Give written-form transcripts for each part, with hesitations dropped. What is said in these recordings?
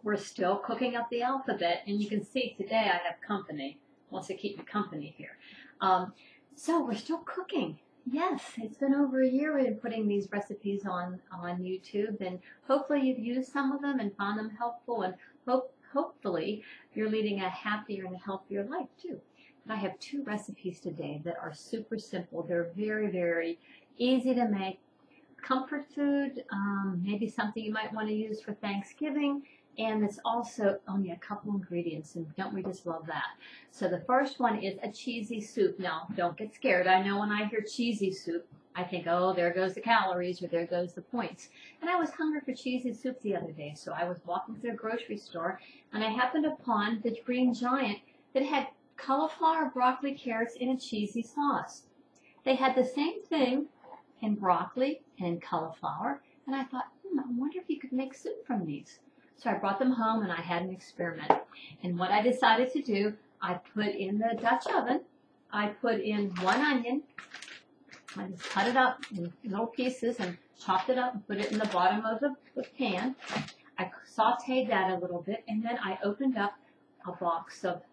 We're still cooking up the alphabet, and you can see today I have company. Wants to keep me company here. So we're still cooking. Yes, it's been over a year we've been putting these recipes on YouTube, and hopefully you've used some of them and found them helpful, and hopefully you're leading a happier and a healthier life too. But I have 2 recipes today that are super simple. They're very, very easy to make. Comfort food, maybe something you might want to use for Thanksgiving, and it's also only a couple ingredients, and don't we just love that? So the first one is a cheesy soup. Now, don't get scared. I know when I hear cheesy soup, I think, oh, there goes the calories or there goes the points. And I was hungry for cheesy soup the other day, so I was walking through a grocery store, and I happened upon the Green Giant that had cauliflower, broccoli, carrots in a cheesy sauce. They had the same thing in broccoli and in cauliflower, and I thought, I wonder if you could make soup from these. So I brought them home and I had an experiment. And what I decided to do, I put in the Dutch oven, I put in 1 onion, I just cut it up in little pieces and chopped it up and put it in the bottom of the pan. I sauteed that a little bit, and then I opened up a box of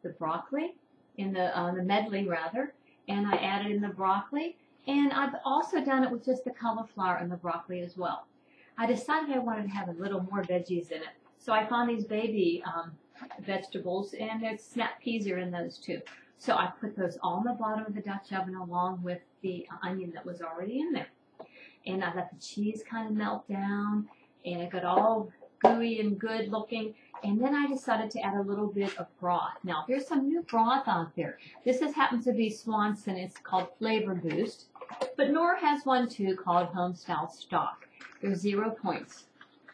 the broccoli, in the medley rather, and I added in the broccoli, and I've also done it with just the cauliflower and the broccoli as well. I decided I wanted to have a little more veggies in it. So I found these baby vegetables, and there's snap peas are in those too. So I put those all in the bottom of the Dutch oven along with the onion that was already in there. And I let the cheese kind of melt down, and it got all gooey and good looking. And then I decided to add a little bit of broth. Now, there's some new broth out there. This happens to be Swanson. It's called Flavor Boost. But Nora has one too called Homestyle Stock. They're 0 points.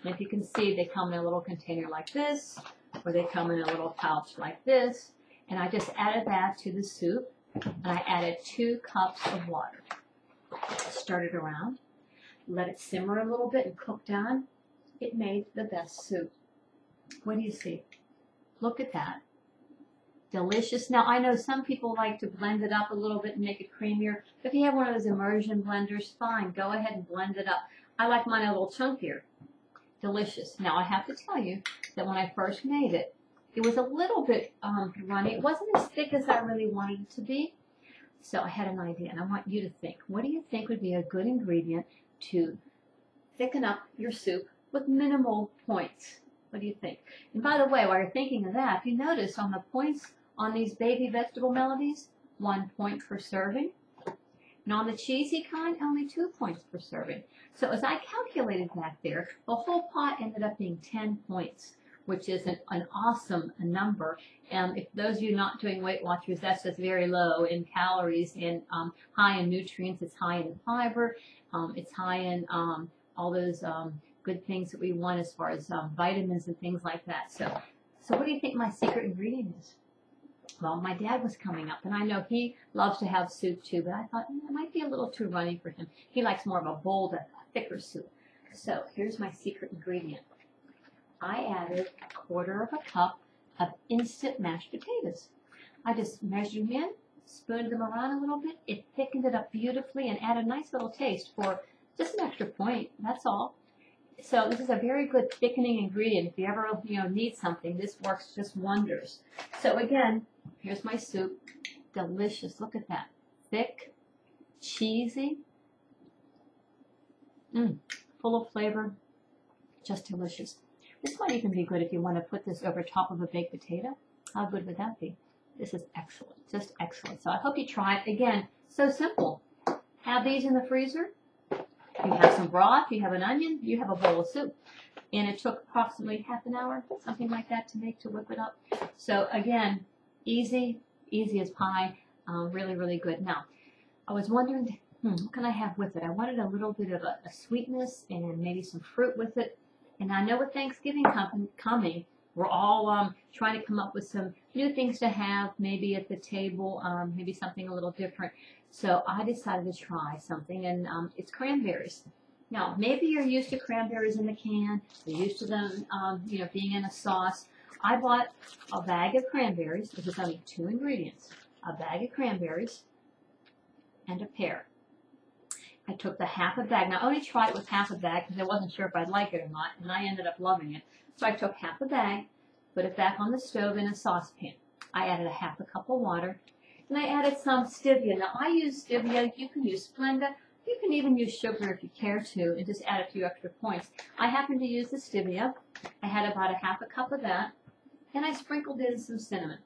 And if you can see, they come in a little container like this, or they come in a little pouch like this. And I just added that to the soup, and I added 2 cups of water. Stirred it around, let it simmer a little bit and cook down. It made the best soup. What do you see? Look at that. Delicious. Now, I know some people like to blend it up a little bit and make it creamier. If you have one of those immersion blenders, fine. Go ahead and blend it up. I like mine a little chunkier. Delicious. Now, I have to tell you that when I first made it, it was a little bit runny. It wasn't as thick as I really wanted it to be. So I had an idea, and I want you to think. What do you think would be a good ingredient to thicken up your soup with minimal points? What do you think? And by the way, while you're thinking of that, if you notice on the points on these baby vegetable melodies, 1 point per serving. And on the cheesy kind, only 2 points per serving. So as I calculated back there, the whole pot ended up being 10 points, which is an awesome number. If those of you not doing Weight Watchers, that's just very low in calories and high in nutrients. It's high in fiber. It's high in all those good things that we want as far as vitamins and things like that. So what do you think my secret ingredient is? Well, my dad was coming up, and I know he loves to have soup too, but I thought it might be a little too runny for him. He likes more of a bold, a thicker soup. So here's my secret ingredient. I added 1/4 cup of instant mashed potatoes. I just measured them in, spooned them around a little bit. It thickened it up beautifully and added a nice little taste for just an extra point. That's all. So this is a very good thickening ingredient. If you ever need something, this works just wonders. So again, here's my soup. Delicious. Look at that. Thick, cheesy, full of flavor. Just delicious. This might even be good if you want to put this over top of a baked potato. How good would that be? This is excellent. Just excellent. So I hope you try it. Again, so simple. Have these in the freezer. You have some broth, you have an onion, you have a bowl of soup. And it took approximately half an hour, something like that, to make, to whip it up. So again, easy as pie, really, really good. Now, I was wondering, what can I have with it? I wanted a little bit of a sweetness and maybe some fruit with it. And I know with Thanksgiving coming, we're all trying to come up with some new things to have, maybe at the table, maybe something a little different. So I decided to try something, and it's cranberries. Now, maybe you're used to cranberries in the can. You're used to them, being in a sauce. I bought a bag of cranberries. This is only 2 ingredients. A bag of cranberries and a pear. I took the half a bag. Now, I only tried it with half a bag because I wasn't sure if I'd like it or not, and I ended up loving it. So I took half a bag, put it back on the stove in a saucepan. I added a half a cup of water, and I added some stevia. Now, I use stevia. You can use Splenda. You can even use sugar if you care to, and just add a few extra points. I happen to use the stevia. I had about a half a cup of that, and I sprinkled in some cinnamon.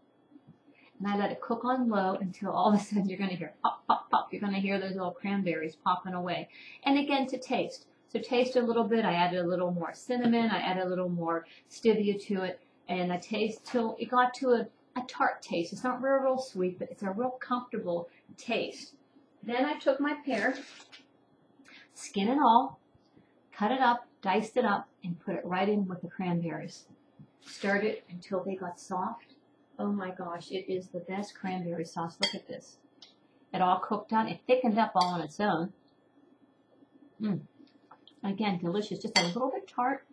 And I let it cook on low until all of a sudden you're going to hear pop, pop, pop. You're going to hear those little cranberries popping away. And again, to taste. So taste a little bit. I added a little more cinnamon. I added a little more stevia to it. And I taste till it got to a tart taste. It's not real sweet, but it's a real comfortable taste. Then I took my pear, skin and all, cut it up, diced it up, and put it right in with the cranberries. Stirred it until they got soft. Oh my gosh, it is the best cranberry sauce. Look at this. It all cooked down. It thickened up all on its own. Again, delicious. Just a little bit tart.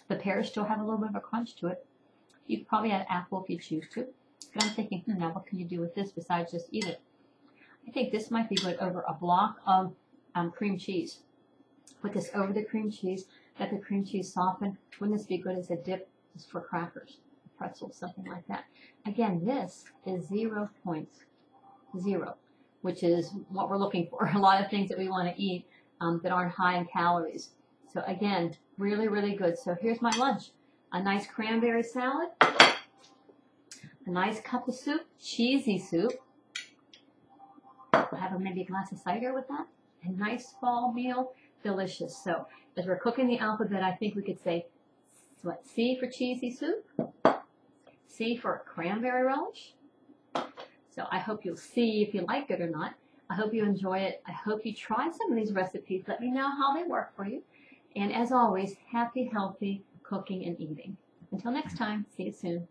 The pears still have a little bit of a crunch to it. You could probably add apple if you choose to. But I'm thinking, now what can you do with this besides just eat it? I think this might be good over a block of cream cheese. Put this over the cream cheese. Let the cream cheese soften. Wouldn't this be good as a dip just for crackers? Pretzels, something like that. Again, this is 0.0, which is what we're looking for. A lot of things that we want to eat that aren't high in calories. So again, really, really good. So here's my lunch. A nice cranberry salad, a nice cup of soup, cheesy soup. We'll have maybe a glass of cider with that. A nice fall meal, delicious. So as we're cooking the alphabet, I think we could say, what, C for cheesy soup? C for cranberry relish. So I hope you'll see if you like it or not. I hope you enjoy it. I hope you try some of these recipes. Let me know how they work for you. And as always, happy, healthy cooking and eating. Until next time, see you soon.